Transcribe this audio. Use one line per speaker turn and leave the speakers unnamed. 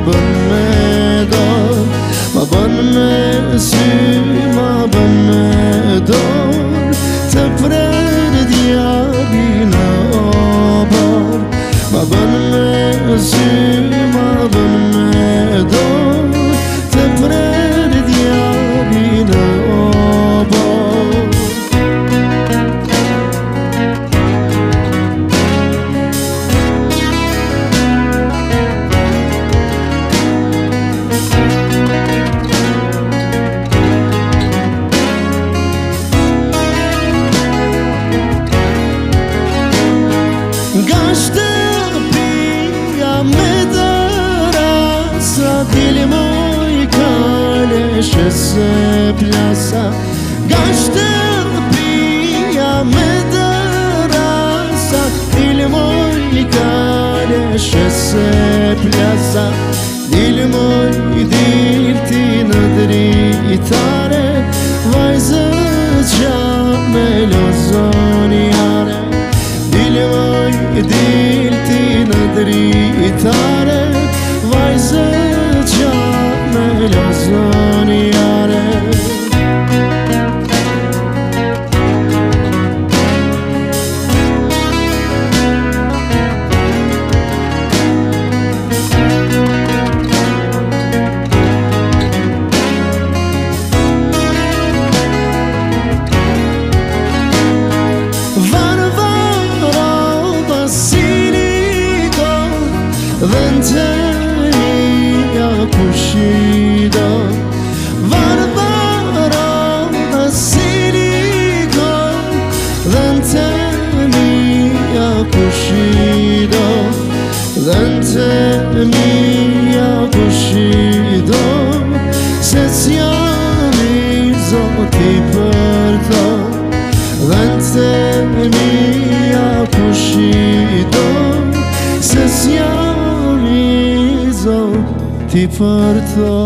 bën me dorë, ma bën me sy, ma bën me dorë, të prerë djabi në obor. Ma bën me sy, ma bën me dorë, të prerë djabi në obor. Nga shtëpia me dëra, sa dili moj kaleshe se plasa. Nga shtëpia me dëra, sa dili moj kaleshe se plasa. Dili moj dilti në dritare, vajzët qa me lozon jare. Dili moj dilti në dritare, vajzët qa me lozon jare. Dhe në të mija kushido, Varvara Siliko. Dhe në të mija kushido, dhe në të mija kushido, se s'jam i Zoti për to. Dhe në të mija kushido, se s'jam Zoti për to.